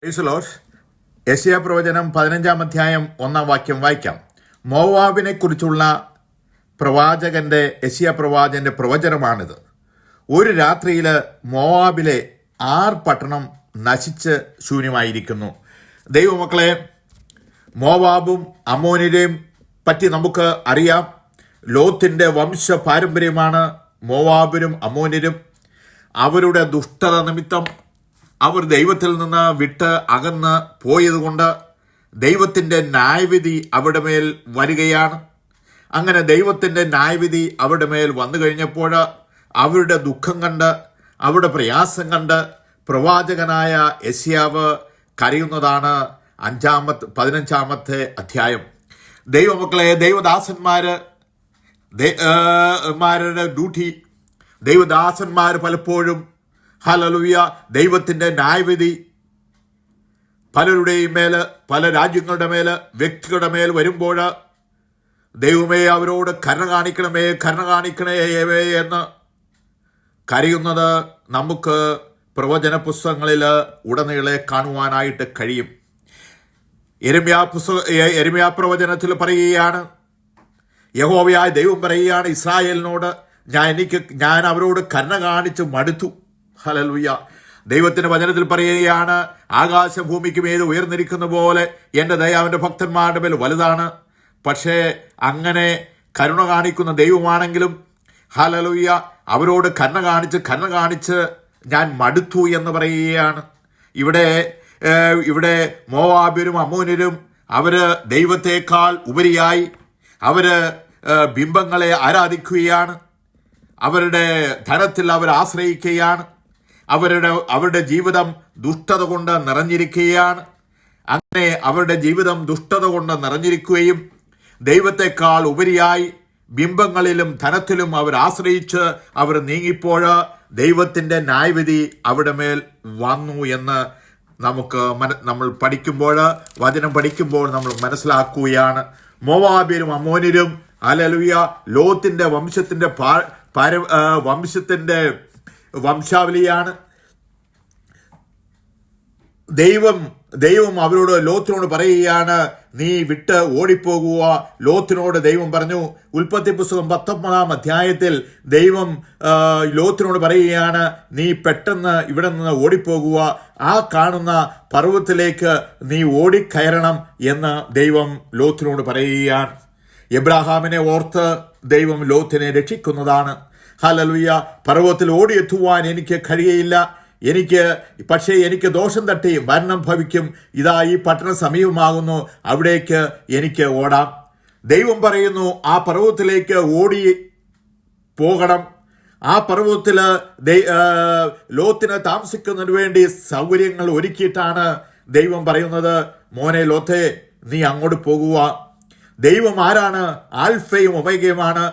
Praise the Lord. യെശയ്യാ പ്രവചനം 15 അധ്യായം 1 വാക്യം വായിക്കാം. മോവാബിനെ കുറിച്ചുള്ള പ്രവാചകന്റെ യെശയ്യാ പ്രവാചകന്റെ പ്രവചനമാണിത്. ഒരു രാത്രിയിൽ മോവാബിലെ 6 പട്ടണം നശിച്ച് ശൂന്യമായിരിക്കുന്നു. ദൈവമക്കളെ, മോവാബും അമ്മോന്യരെയും പറ്റി നമുക്ക് അറിയാം. ലോത്തിന്റെ വംശ പാരമ്പര്യമാണ് മോവാബിനും അമ്മോന്യരും. അവരുടെ ദുഷ്ടത നിമിത്തം അവർ ദൈവത്തിൽ നിന്ന് വിട്ട് അകന്ന് പോയതുകൊണ്ട് ദൈവത്തിൻ്റെ ന്യായവിധി അവരുടെ മേൽ വരികയാണ്. അങ്ങനെ ദൈവത്തിൻ്റെ ന്യായവിധി അവരുടെ മേൽ വന്നു കഴിഞ്ഞപ്പോൾ അവരുടെ ദുഃഖം കണ്ട്, അവരുടെ പ്രയാസം കണ്ട് പ്രവാചകനായ യെശയ്യാവ് കരയുന്നതാണ് 15 അധ്യായം. ദൈവമക്കളെ, ദൈവദാസന്മാരുടെ ഡ്യൂട്ടി, ദൈവദാസന്മാർ പലപ്പോഴും ഹല്ലേലൂയ ദൈവത്തിൻ്റെ ന്യായവിധി പലരുടെയും മേല്, പല രാജ്യങ്ങളുടെ മേല്, വ്യക്തികളുടെ മേൽ വരുമ്പോൾ ദൈവമേ അവരോട് കരുണ കാണിക്കണമേ എന്ന് കരയുന്നത് നമുക്ക് പ്രവചന പുസ്തകങ്ങളിൽ ഉടനീളെ കാണുവാനായിട്ട് കഴിയും. യെരമ്യാ പ്രവചനത്തിൽ പറയുകയാണ്, യഹോവയായ ദൈവം പറയുകയാണ് ഇസ്രായേലിനോട്, ഞാൻ അവരോട് കരുണ കാണിച്ച് മടുത്തു. ഹല്ലേലൂയ. ദൈവത്തിന്റെ വചനത്തിൽ പറയുകയാണ്, ആകാശം ഭൂമിക്ക് മേൽ ഉയർന്നിരിക്കുന്ന പോലെ എൻ്റെ ദയ അവൻ്റെ ഭക്തന്മാരുടെ മേൽ വലുതാണ്. പക്ഷേ അങ്ങനെ കരുണ കാണിക്കുന്ന ദൈവമാണെങ്കിലും ഹല്ലേലൂയ അവരോട് കരുണ കാണിച്ച് ഞാൻ മടുത്തു എന്ന് പറയുകയാണ്. ഇവിടെ മോവാബ്യരും അമ്മോന്യരും അവര് ദൈവത്തെക്കാൾ ഉപരിയായി അവര് ബിംബങ്ങളെ ആരാധിക്കുകയാണ്. അവരുടെ ധനത്തിൽ അവർ ആശ്രയിക്കുകയാണ്. അവരുടെ ജീവിതം ദുഷ്ടത കൊണ്ട് നിറഞ്ഞിരിക്കുകയാണ്. അങ്ങനെ അവരുടെ ജീവിതം ദുഷ്ടത കൊണ്ട് നിറഞ്ഞിരിക്കുകയും ദൈവത്തെക്കാൾ ഉപരിയായി ബിംബങ്ങളിലും ധനത്തിലും അവർ ആശ്രയിച്ച് അവർ നീങ്ങിപ്പോൾ ദൈവത്തിൻ്റെ ന്യായവിധി അവിടെ മേൽ വന്നു എന്ന് നമ്മൾ വചനം പഠിക്കുമ്പോൾ നമ്മൾ മനസ്സിലാക്കുകയാണ്. മോവാബ്യരും അമ്മോന്യരും ഹല്ലേലൂയ ലോത്തിന്റെ വംശത്തിന്റെ വംശാവലിയാണ്. ദൈവം അവരോട് ലോത്തിനോട് പറയുകയാണ്, നീ വിട്ട് ഓടിപ്പോകുക. ലോത്തിനോട് ദൈവം പറഞ്ഞു. ഉൽപ്പത്തി പുസ്തകം 19 അധ്യായത്തിൽ ദൈവം ലോത്തിനോട് പറയുകയാണ്, നീ പെട്ടെന്ന് ഇവിടെ നിന്ന് ഓടിപ്പോകുക, ആ കാണുന്ന പർവ്വതത്തിലേക്ക് നീ ഓടിക്കയറണം എന്ന് ദൈവം ലോത്തിനോട് പറയുകയാണ്. എബ്രാഹാമിനെ ഓർത്ത് ദൈവം ലോത്തിനെ രക്ഷിക്കുന്നതാണ്. ഹല്ലേലൂയ. പർവ്വതത്തിൽ ഓടിയെത്തുവാൻ എനിക്ക് കഴിയയില്ല, പക്ഷേ എനിക്ക് ദോഷം തട്ടി മരണം ഭവിക്കും. ഇതാ ഈ പട്ടണം സമീപമാകുന്നു, അവിടേക്ക് എനിക്ക് ഓടാം. ദൈവം പറയുന്നു, ആ പർവ്വതത്തിലേക്ക് ഓടി പോകണം. ആ പർവ്വതത്തിൽ ലോത്തിന് താമസിക്കുന്നതിന് വേണ്ടി സൗകര്യങ്ങൾ ഒരുക്കിയിട്ടാണ് ദൈവം പറയുന്നത്, മോനെ ലോത്തേ, നീ അങ്ങോട്ട് പോകുക. ദൈവം ആരാണ്? ആൽഫയും ഒമേഗയുമാണ്,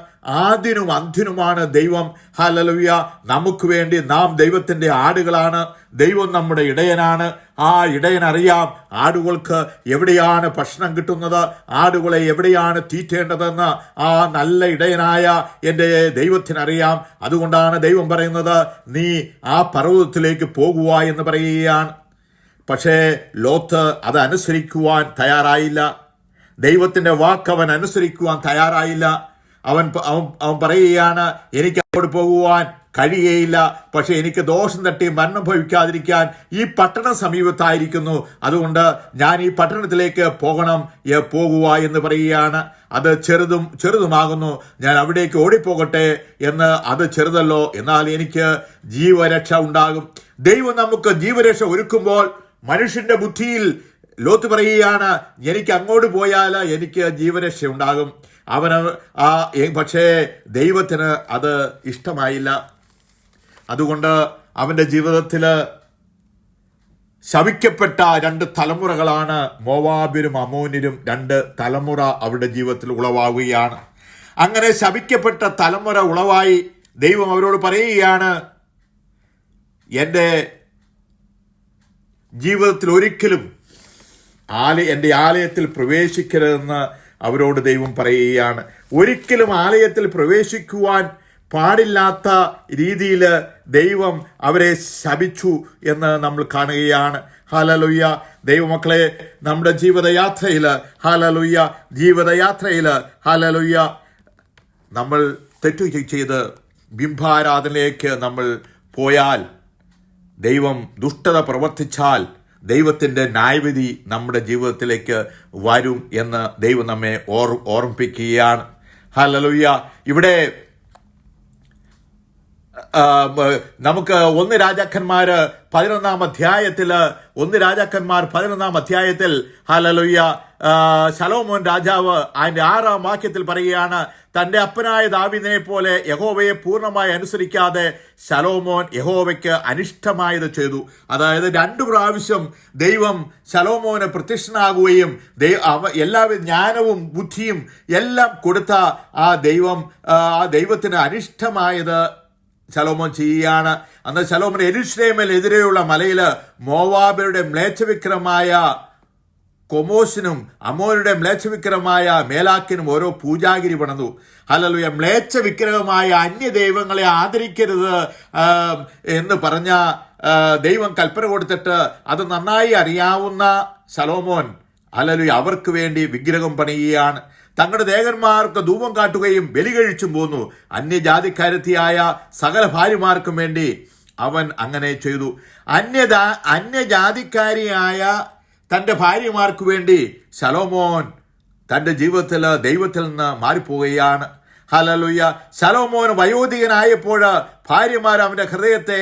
ആദ്യനും അന്ത്യനുമാണ് ദൈവം. ഹല്ലേലൂയ. നമുക്ക് വേണ്ടി നാം ദൈവത്തിന്റെ ആടുകളാണ്. ദൈവം നമ്മുടെ ഇടയനാണ്. ആ ഇടയനറിയാം ആടുകൾക്ക് എവിടെയാണ് ഭക്ഷണം കിട്ടുന്നത്, ആടുകളെ എവിടെയാണ് തീറ്റേണ്ടതെന്ന് ആ നല്ല ഇടയനായ എൻ്റെ ദൈവത്തിനറിയാം. അതുകൊണ്ടാണ് ദൈവം പറയുന്നത്, നീ ആ പർവ്വതത്തിലേക്ക് പോകുക എന്ന് പറയുകയാണ്. പക്ഷേ ലോത്ത് അത് അനുസരിക്കുവാൻ തയ്യാറായില്ല. ദൈവത്തിന്റെ വാക്ക് അവൻ അനുസരിക്കുവാൻ തയ്യാറായില്ല. അവൻ പറയുകയാണ്, എനിക്ക് അങ്ങോട്ട് പോകുവാൻ കഴിയുകയില്ല, പക്ഷെ എനിക്ക് ദോഷം തട്ടി മരണം ഭവിക്കാതിരിക്കാൻ ഈ പട്ടണം സമീപത്തായിരിക്കുന്നു, അതുകൊണ്ട് ഞാൻ ഈ പട്ടണത്തിലേക്ക് പോകുക എന്ന് പറയുകയാണ്. അത് ചെറുതുമാകുന്നു, ഞാൻ അവിടേക്ക് ഓടിപ്പോകട്ടെ എന്ന്. അത് ചെറുതല്ലോ, എന്നാൽ എനിക്ക് ജീവരക്ഷ ഉണ്ടാകും. ദൈവം നമുക്ക് ജീവരക്ഷ ഒരുക്കുമ്പോൾ മനുഷ്യന്റെ ബുദ്ധിയിൽ ലോത്ത് പറയുകയാണ്, എനിക്ക് അങ്ങോട്ട് പോയാൽ എനിക്ക് ജീവരക്ഷ ഉണ്ടാകും. പക്ഷേ ദൈവത്തിന് അത് ഇഷ്ടമായില്ല. അതുകൊണ്ട് അവന്റെ ജീവിതത്തിൽ ശപിക്കപ്പെട്ട 2 തലമുറകളാണ് മോവാബ്യരും അമ്മോന്യരും. 2 തലമുറ അവരുടെ ജീവിതത്തിൽ ഉളവാകുകയാണ്. അങ്ങനെ ശപിക്കപ്പെട്ട തലമുറ ഉളവായി ദൈവം അവരോട് പറയുകയാണ്, എൻ്റെ ജീവിതത്തിൽ ഒരിക്കലും എൻ്റെ ആലയത്തിൽ പ്രവേശിക്കരുതെന്ന് അവരോട് ദൈവം പറയുകയാണ്. ഒരിക്കലും ആലയത്തിൽ പ്രവേശിക്കുവാൻ പാടില്ലാത്ത രീതിയിൽ ദൈവം അവരെ ശപിച്ചു എന്ന് നമ്മൾ കാണുകയാണ്. ഹല്ലേലൂയ. ദൈവമക്കളെ, നമ്മുടെ ജീവിതയാത്രയിൽ ഹല്ലേലൂയ നമ്മൾ തെറ്റു ചെയ്ത് ബിംബാരാധനയിലേക്ക് നമ്മൾ പോയാൽ, ദൈവം ദുഷ്ടത പ്രവർത്തിച്ചാൽ ദൈവത്തിൻ്റെ ന്യായവിധി നമ്മുടെ ജീവിതത്തിലേക്ക് വരും എന്ന് ദൈവം നമ്മെ ഓർമ്മിപ്പിക്കുകയാണ്. ഹല്ലേലൂയ. ഇവിടെ നമുക്ക് 1 രാജാക്കന്മാർ 11 അധ്യായത്തിൽ ഹല്ലേലൂയ ശലോമോൻ രാജാവ് അതിൻ്റെ 6-ാം വാക്യത്തിൽ പറയുകയാണ്, തൻ്റെ അപ്പനായ ദാവീദിനെ പോലെ യഹോവയെ പൂർണ്ണമായി അനുസരിക്കാതെ ശലോമോൻ യഹോവയ്ക്ക് അനിഷ്ടമായത് ചെയ്തു. അതായത് 2 പ്രാവശ്യം ദൈവം ശലോമോന് പ്രത്യക്ഷനാകുകയും എല്ലാവിധ ജ്ഞാനവും ബുദ്ധിയും എല്ലാം കൊടുത്ത ആ ദൈവത്തിന് അനിഷ്ടമായത് ശലോമോൻ ചെയ്യുകയാണ്. അന്ന് ശലോമോൻ യെരൂശലേമിനെതിരെയുള്ള മലയിൽ മോവാബരുടെ മ്ലേച്ഛവിക്രമായ കൊമോശിനും അമ്മോനയുടെ മ്ലേച്ഛവിക്രമായ മേലാക്കിനും ഓരോ പൂജാഗിരി പണിതു. ഹല്ലേലൂയ. മ്ലേച്ഛവിഗ്രഹമായ അന്യദൈവങ്ങളെ ആദരിക്കരുത് എന്ന് പറഞ്ഞ ദൈവം കൽപ്പന കൊടുത്തിട്ട് അത് നന്നായി അറിയാവുന്ന ശലോമോൻ ഹല്ലേലൂയ അവർക്ക് വേണ്ടി വിഗ്രഹം പണിയുകയാണ്. തങ്ങളുടെ ദേവന്മാർക്ക് ധൂപം കാട്ടുകയും ബലി കഴിച്ചും പോന്നു. അന്യജാതിക്കാരത്തിയായ സകല ഭാര്യമാർക്കും വേണ്ടി അവൻ അങ്ങനെ ചെയ്തു. അന്യജാതിക്കാരിയായ തൻ്റെ ഭാര്യമാർക്ക് വേണ്ടി ശലോമോൻ തൻ്റെ ജീവിതത്തിൽ ദൈവത്തിൽ നിന്ന് മാറിപ്പോവുകയാണ്. ഹല്ലേലൂയ. ശലോമോൻ വയോധികനായപ്പോൾ ഭാര്യമാർ അവൻ്റെ ഹൃദയത്തെ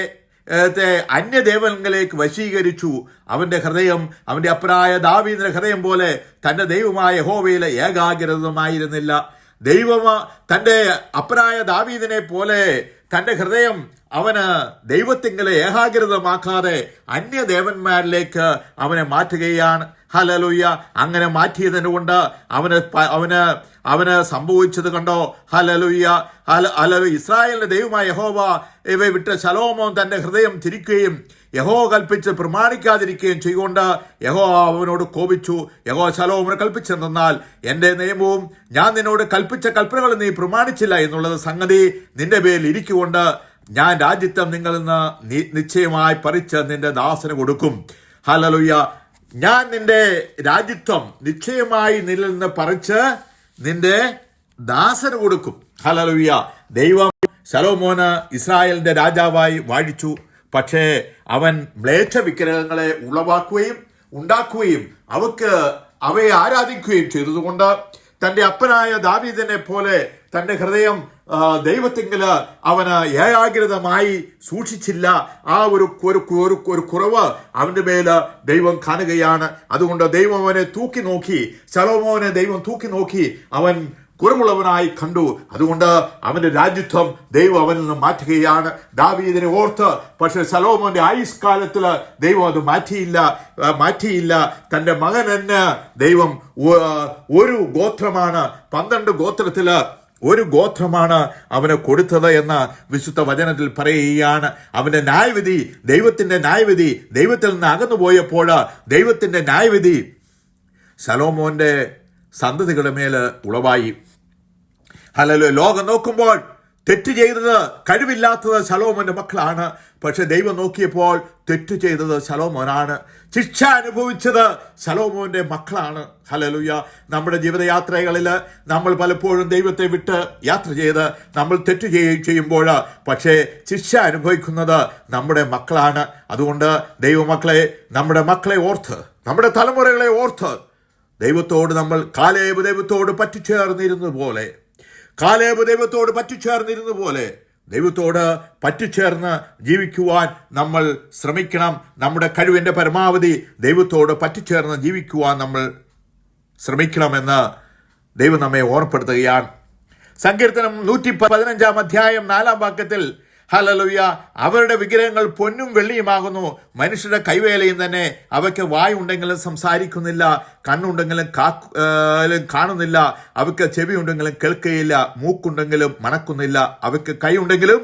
അന്യദേവങ്ങളിലേക്ക് വശീകരിച്ചു. അവൻ്റെ ഹൃദയം അവൻ്റെ അപ്പനായ ദാവീദിന്റെ ഹൃദയം പോലെ തൻ്റെ ദൈവമായ യഹോവയിലെ ഏകാഗ്രതമായിരുന്നില്ല. തൻ്റെ അപ്പനായ ദാവീദിനെ പോലെ തൻ്റെ ഹൃദയം അവന് ദൈവത്തിങ്കലെ ഏകാഗ്രതമാക്കാതെ അന്യദേവന്മാരിലേക്ക് അവനെ മാറ്റുകയാണ്. ഹല്ലേലൂയ. അങ്ങനെ മാറ്റിയതിന് കൊണ്ട് അവന് സംഭവിച്ചത് കണ്ടോ? ഹല്ലേലൂയ. ഇസ്രായേലിന്റെ ദൈവമായ യഹോവ ഇവയെ വിട്ട് ശലോമോൻ തന്റെ ഹൃദയം തിരിക്കുകയും യഹോവ കൽപ്പിച്ച് പ്രമാണിക്കാതിരിക്കുകയും ചെയ്തുകൊണ്ട് യഹോവ അവനോട് കോപിച്ചു. യഹോവ ശലോമോന് കൽപ്പിച്ചെന്നാൽ, എൻ്റെ നിയമവും ഞാൻ നിന്നോട് കൽപ്പിച്ച കൽപ്പനകൾ നീ പ്രമാണിച്ചില്ല എന്നുള്ളത് സംഗതി നിന്റെ പേരിൽ ഇരിക്കുകൊണ്ട് ഞാൻ രാജ്യത്വം നിങ്ങളിൽ നിന്ന് നിശ്ചയമായി പറിച്ച് നിന്റെ ദാസന് കൊടുക്കും. ഹല്ലേലൂയ. ഞാൻ നിന്റെ രാജ്യത്വം നിശ്ചയമായി നിന്നിൽ നിന്ന് പറിച്ച് നിന്റെ ദാസന് കൊടുക്കും. ഹല്ലേലൂയ. ദൈവം ശലോമോന് ഇസ്രായേലിന്റെ രാജാവായി വാഴിച്ചു. പക്ഷേ അവൻ മ്ലേച്ഛ വിഗ്രഹങ്ങളെ ഉണ്ടാക്കുകയും അവയെ ആരാധിക്കുകയും ചെയ്തതുകൊണ്ട് തന്റെ അപ്പനായ ദാവീദിനെ പോലെ തന്റെ ഹൃദയം ദൈവത്തിങ്കല് അവന് ഏകാഗ്രതമായി സൂക്ഷിച്ചില്ല. ആ ഒരു കുറവ് അവന്റെ മേല് ദൈവം കാണുകയാണ്. അതുകൊണ്ട് ദൈവം അവനെ ശലോമോനെ ദൈവം തൂക്കി നോക്കി അവൻ കുറവുള്ളവനായി കണ്ടു. അതുകൊണ്ട് അവന്റെ രാജ്യത്വം ദൈവം അവനിൽ നിന്ന് മാറ്റുകയാണ്. ദാവീദിനെ ഓർത്ത് പക്ഷെ ശലോമോന്റെ ആയുഷ്കാലത്തില് ദൈവം അത് മാറ്റിയില്ല. തന്റെ മകൻ തന്നെ ദൈവം ഒരു ഗോത്രമാണ്, 12 ഗോത്രത്തില് ഒരു ഗോത്രമാണ് അവന് കൊടുത്തത് എന്ന് വിശുദ്ധ വചനത്തിൽ പറയുകയാണ്. അവന്റെ ന്യായവിധി, ദൈവത്തിന്റെ ന്യായവിധി ദൈവത്തിൽ നിന്ന് അകന്നുപോയപ്പോൾ ദൈവത്തിന്റെ ന്യായവിധി ശലോമോന്റെ സന്തതികളുടെ മേൽ ഉളവായി. ഹല്ലേലൂയ. ലോകം നോക്കുമ്പോൾ തെറ്റ് ചെയ്തത്, കഴിവില്ലാത്തത് ശലോമോന്റെ മക്കളാണ്. പക്ഷെ ദൈവം നോക്കിയപ്പോൾ തെറ്റ് ചെയ്തത് ശലോമോനാണ്. ശിക്ഷ അനുഭവിച്ചത് ശലോമോന്റെ മക്കളാണ്. ഹല്ലേലൂയ. നമ്മുടെ ജീവിതയാത്രകളിൽ നമ്മൾ പലപ്പോഴും ദൈവത്തെ വിട്ട് യാത്ര ചെയ്ത് നമ്മൾ തെറ്റ് ചെയ്യുമ്പോൾ പക്ഷേ ശിക്ഷ അനുഭവിക്കുന്നത് നമ്മുടെ മക്കളാണ്. അതുകൊണ്ട് ദൈവമക്കളെ, നമ്മുടെ മക്കളെ ഓർത്ത്, നമ്മുടെ തലമുറകളെ ഓർത്ത് ദൈവത്തോട് നമ്മൾ കാലേബ് ദൈവത്തോട് പറ്റിച്ചേർന്നിരുന്ന പോലെ ദൈവത്തോട് പറ്റിച്ചേർന്ന് ജീവിക്കുവാൻ നമ്മൾ ശ്രമിക്കണം. നമ്മുടെ കഴിവിൻ്റെ പരമാവധി ദൈവത്തോട് പറ്റിച്ചേർന്ന് ജീവിക്കുവാൻ നമ്മൾ ശ്രമിക്കണമെന്ന് ദൈവം നമ്മെ ഓർമ്മപ്പെടുത്തുകയാണ്. സങ്കീർത്തനം 115 അധ്യായം 4 വാക്യത്തിൽ ഹല്ലേലൂയ, അവരുടെ വിഗ്രഹങ്ങൾ പൊന്നും വെള്ളിയുമാകുന്നു, മനുഷ്യരുടെ കൈവേലയും തന്നെ. അവയ്ക്ക് വായുണ്ടെങ്കിലും സംസാരിക്കുന്നില്ല, കണ്ണുണ്ടെങ്കിലും കാണുന്നില്ല, അവയ്ക്ക് ചെവിയുണ്ടെങ്കിലും കേൾക്കുകയില്ല, മൂക്കുണ്ടെങ്കിലും മണക്കുന്നില്ല, അവയ്ക്ക് കൈയുണ്ടെങ്കിലും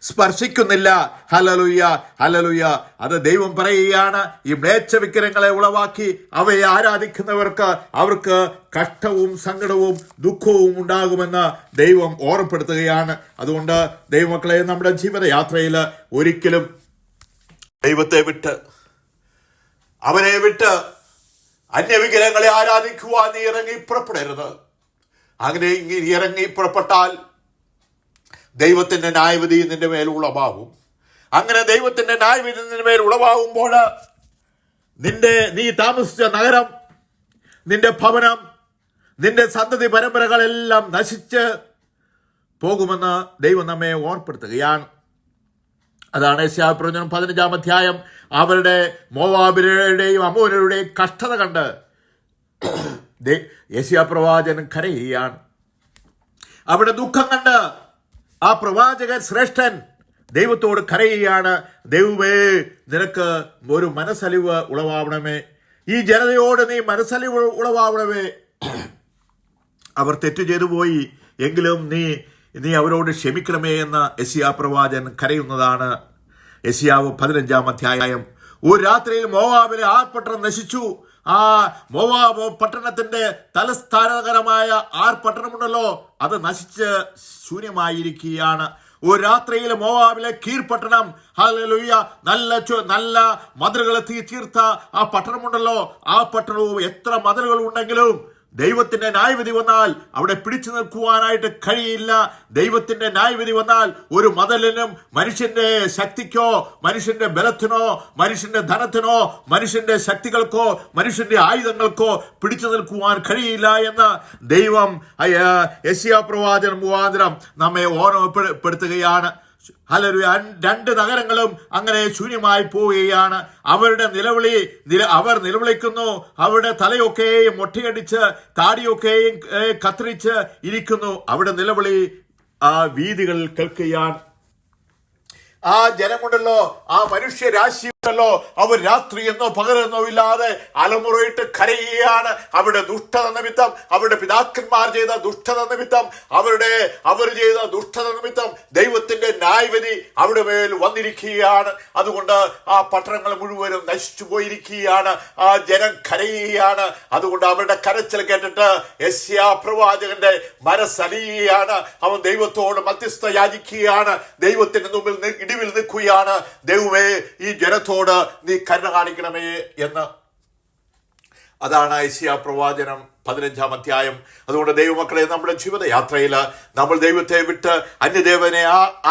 സ്പർശിക്കുന്നില്ല. Hallelujah, hallelujah. അത് ദൈവം പറയുകയാണ്, ഈ മ്ലേച്ഛ വിഗ്രഹങ്ങളെ ഉളവാക്കി അവയെ ആരാധിക്കുന്നവർക്ക് അവർക്ക് കഷ്ടവും സങ്കടവും ദുഃഖവും ഉണ്ടാകുമെന്ന് ദൈവം ഓർമ്മപ്പെടുത്തുകയാണ്. അതുകൊണ്ട് ദൈവമക്കളെ, നമ്മുടെ ജീവിതയാത്രയിൽ ഒരിക്കലും ദൈവത്തെ വിട്ട്, അവനെ വിട്ട് അന്യവിഗ്രഹങ്ങളെ ആരാധിക്കുവാൻ നീ ഇറങ്ങി പുറപ്പെടരുത്. അങ്ങനെ ഇറങ്ങി പുറപ്പെട്ടാൽ ദൈവത്തിന്റെ ന്യായവിധി നിന്റെ മേൽ ഉളവാകും. അങ്ങനെ ദൈവത്തിന്റെ ന്യായവിധി നിന്റെ മേൽ ഉളവാകുമ്പോൾ നീ താമസിച്ച നഗരം, നിന്റെ ഭവനം, നിന്റെ സന്തതി പരമ്പരകളെല്ലാം നശിച്ച് പോകുമെന്ന് ദൈവം നമ്മെ ഓർപ്പെടുത്തുകയാണ്. അതാണ് യെശയ്യാപ്രവചനം 15-ാം അധ്യായം. അവരുടെ മോവാബിയരുടെയും അമ്മോന്യരുടെയും കഷ്ടത കണ്ട് യെശയ്യാപ്രവാചകൻ കരയുകയാണ്. അവിടെ ദുഃഖം കണ്ട് ആ പ്രവാചകൻ ശ്രേഷ്ഠൻ ദൈവത്തോട് കരയുകയാണ്. ദൈവമേ, നിനക്ക് ഒരു മനസ്സലിവ് ഉളവാവണമേ, ഈ ജനതയോട് നീ മനസ്സലിവ് ഉളവാവണമേ. അവർ തെറ്റു ചെയ്തു പോയി, എങ്കിലും നീ അവരോട് ക്ഷമിക്കണമേ എന്ന് യെശയ്യാപ്രവാചകൻ കരയുന്നതാണ്. യെശയ്യാവ് 15-ാം അധ്യായം. ഒരു രാത്രിയിൽ മോവാബിലെ ആർപ്പട്ടണം നശിച്ചു. ആ മോവാബ് പട്ടണത്തിന്റെ തലസ്ഥാനകരമായ പട്ടണമുണ്ടല്ലോ, അത് നശിച്ച് ശൂന്യമായിരിക്കുകയാണ്. ഒരു രാത്രിയിൽ മോവാബിലെ കീഴ്പട്ടണം, ഹല്ലേലൂയ, നല്ല മതിലുകൾ തീർത്ത ആ പട്ടണമുണ്ടല്ലോ, ആ പട്ടണവും എത്ര മതിലുകൾ ഉണ്ടെങ്കിലും ദൈവത്തിന്റെ ന്യായവിധി വന്നാൽ അവിടെ പിടിച്ചു നിൽക്കുവാനായിട്ട് കഴിയില്ല. ദൈവത്തിന്റെ ന്യായവിധി വന്നാൽ ഒരു മതിലിനും മനുഷ്യന്റെ ശക്തിക്കോ മനുഷ്യന്റെ ബലത്തിനോ മനുഷ്യന്റെ ധനത്തിനോ മനുഷ്യന്റെ ശക്തികൾക്കോ മനുഷ്യന്റെ ആയുധങ്ങൾക്കോ പിടിച്ചു നിൽക്കുവാൻ കഴിയില്ല എന്ന് ദൈവം യെശയ്യാപ്രവാചകൻ മുഖാന്തരം നമ്മെ ഓർമ്മപ്പെടുത്തുകയാണ്. ഹല്ലേലൂയ. 2 നഗരങ്ങളും അങ്ങനെ ശൂന്യമായി പോവുകയാണ്. അവർ നിലവിളിക്കുന്നു. അവരുടെ തലയൊക്കെയും മൊട്ടയടിച്ച് താടിയൊക്കെയും കത്തിരിച്ച് ഇരിക്കുന്നു. അവിടെ നിലവിളി വീതികൾ കേൾക്കുകയാണ്. ആ ജനമുണ്ടല്ലോ, ആ മനുഷ്യരാശിയുണ്ടല്ലോ, അവർ രാത്രി എന്നോ പകലെന്നോ ഇല്ലാതെ അലമുറയിട്ട് കരയുകയാണ്. അവരുടെ ദുഷ്ടത നിമിത്തം, അവരുടെ പിതാക്കന്മാർ ചെയ്ത ദുഷ്ടത നിമിത്തം, അവർ ചെയ്ത ദുഷ്ടത നിമിത്തം ദൈവത്തിന്റെ ന്യായവിധി അവിടെ മേൽ വന്നിരിക്കുകയാണ്. അതുകൊണ്ട് ആ പട്ടണങ്ങൾ മുഴുവനും നശിച്ചു പോയിരിക്കുകയാണ്. ആ ജനം കരയുകയാണ്. അതുകൊണ്ട് അവരുടെ കരച്ചിൽ കേട്ടിട്ട് യെശയ്യാപ്രവാചകന്റെ മനസ്സലിയുകയാണ്. അവൻ ദൈവത്തോട് മധ്യസ്ഥ യാചിക്കുകയാണ്. ദൈവത്തിന്റെ മുമ്പിൽ ഇടിവിൽ നിൽക്കുകയാണ്. ദൈവമേ, ഈ ജനത്തോട് നീ കരുണ കാണിക്കണമേ എന്ന്. അതാണ് യെശയ്യാപ്രവചനം 15-ാം അധ്യായം. അതുകൊണ്ട് ദൈവമക്കളെ, നമ്മുടെ ജീവിതയാത്രയിൽ നമ്മൾ ദൈവത്തെ വിട്ട് അന്യദേവനെ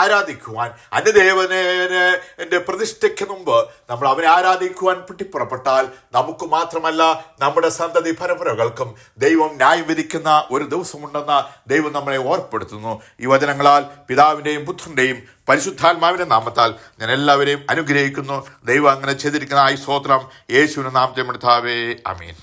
ആരാധിക്കുവാൻ, അന്യദേവനെ പ്രതിഷ്ഠയ്ക്ക് മുമ്പ് നമ്മൾ അവനെ ആരാധിക്കുവാൻ പൊട്ടിപ്പുറപ്പെട്ടാൽ നമുക്ക് മാത്രമല്ല നമ്മുടെ സന്തതി പരമ്പരകൾക്കും ദൈവം ന്യായം വിധിക്കുന്ന ഒരു ദിവസമുണ്ടെന്ന് ദൈവം നമ്മളെ ഓർപ്പെടുത്തുന്നു. ഈ വചനങ്ങളാൽ പിതാവിൻ്റെയും പുത്രൻ്റെയും പരിശുദ്ധാത്മാവിന്റെ നാമത്താൽ ഞാൻ എല്ലാവരെയും അനുഗ്രഹിക്കുന്നു. ദൈവം അങ്ങനെ ചെയ്തിരിക്കുന്ന ഈ സ്തോത്രം യേശുവിന്റെ നാമത്തിൽ കർത്താവേ, ആമേൻ.